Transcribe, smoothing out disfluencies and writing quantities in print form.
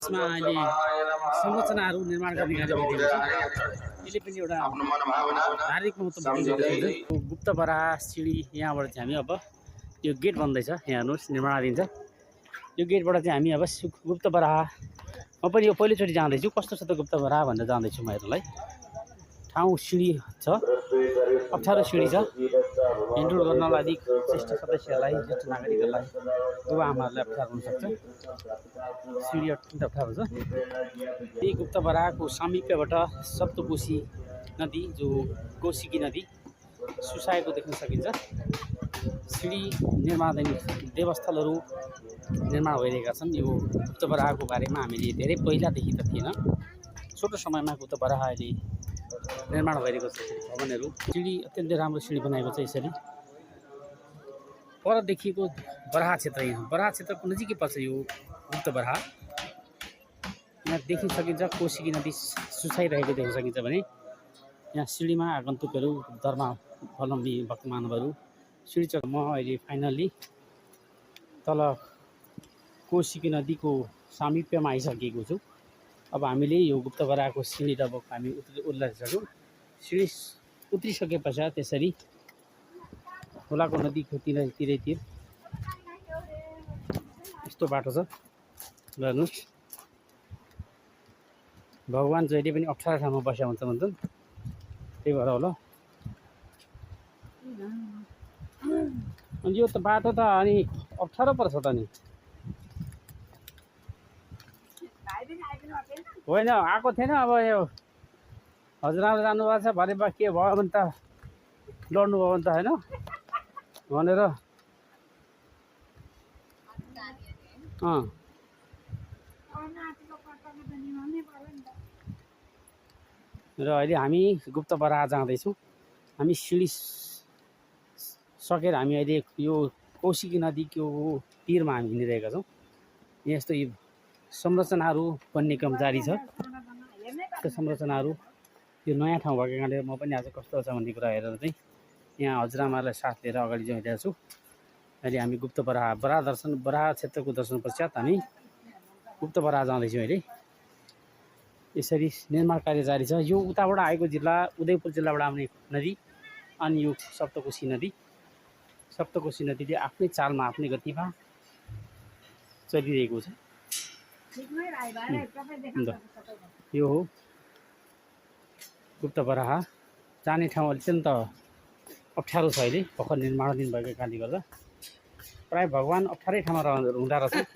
यसमा अहिले संरचनाहरू निर्माण गर्ने कार्य गरिरहेको छ। यसले पनि एउटा धार्मिक महत्त्व बोकेको छ। गुप्त बराह सिँढी यहाँबाट चाहिँ हामी अब यो गेट बन्दैछ, यहाँ हेर्नुहोस् निर्माणाधीन छ। यो गेटबाट चाहिँ हामी अब गुप्त बराह, म पनि यो पहिलोचोटि जाँदैछु, कस्तो छ त गुप्त बराह भनेर जाँदैछु म हेर्नुलाई। ठाउँ सिँढी छ, अप्ठ्यारो सिँढी छ। हिँडडुल गर्नलाई अलिक ज्येष्ठ सदस्यहरूलाई, ज्येष्ठ नागरिकहरूलाई, बुबा आमाहरूलाई अप्ठ्यारो हुनसक्छ। सिँढी अत्यन्त अप्ठ्यारो छ। यही गुप्त बराहको सामिप्यबाट सप्तकोशी नदी, जो कोशिकी नदी सुसाएको देख्न सकिन्छ। सिँढी निर्माणाधीन देवस्थलहरू निर्माण भइरहेका छन्। यो गुप्त बराहको बारेमा हामीले धेरै पहिलादेखि त थिएन, छोटो समयमा गुप्त बराह अहिले निर्माण भइरहेको छ। भवनहरू, सिँढी अत्यन्तै राम्रो सिँढी बनाएको छ। यसरी पर देखिएको बराह क्षेत्र, यहाँ बराह क्षेत्रको नजिकै पर्छ यो गुप्त बराह। यहाँ देखिन सकिन्छ कोशिकी नदी सुसाइरहेको देख्न सकिन्छ भने यहाँ सिँढीमा आगन्तुकहरू, धर्मावलम्बी भक्तमानवहरू सिँढी चढ। म अहिले फाइनल्ली तल कोशिकी नदीको सामिप्यमा आइसकेको छु। अब हामीले यो गुप्त बराहको सिँढी अब हामी उत्रिसक्यौँ। सिँढी उत्रिसके पश्चात त्यसरी खोलाको नदीको तिरैतिर यस्तो बाटो छ, हेर्नुहोस्। भगवान् जहिले पनि अप्ठ्यारो ठाउँमा बसेका भन्छन्, त्यही भएर होला। अनि यो त बाटो त अनि अप्ठ्यारो पर्छ त नि, होइन आएको थिएन। अब यो हजुरआमा जानुभएको छ, भरे के भयो भने त लड्नु भयो भने त होइन भनेर र अहिले हामी गुप्त बराह जाँदैछौँ। हामी सिँढी सकेर हामी अहिले यो कोशिकी नदीको तीरमा हामी हिँडिरहेका छौँ। यस्तो यी संरचनाहरू बन्ने क्रम जारी छ। त्यो संरचनाहरू यो नयाँ ठाउँ भएको कारणले म पनि आज कस्तो छ भन्ने कुरा हेरेर चाहिँ यहाँ हजुरआमालाई साथ लिएर अगाडि जाइरहेको छु। अहिले हामी गुप्त बराह क्षेत्रको दर्शन पश्चात हामी गुप्त बराह जाँदैछौँ। अहिले यसरी निर्माण कार्य जारी छ। यो उताबाट आएको जिल्ला उदयपुर जिल्लाबाट आउने नदी, अनि यो सप्तकोशी नदीले आफ्नै चालमा, आफ्नै गतिमा चलिरहेको छ। यो हो गुप्त बराह जाने ठाउँ। अत्यन्त अप्ठ्यारो छ, अहिले भर्खर निर्माणाधीन भएको कारणले गर्दा प्रायः भगवान् अप्ठ्यारै ठाउँमा हुँदो रहेछ।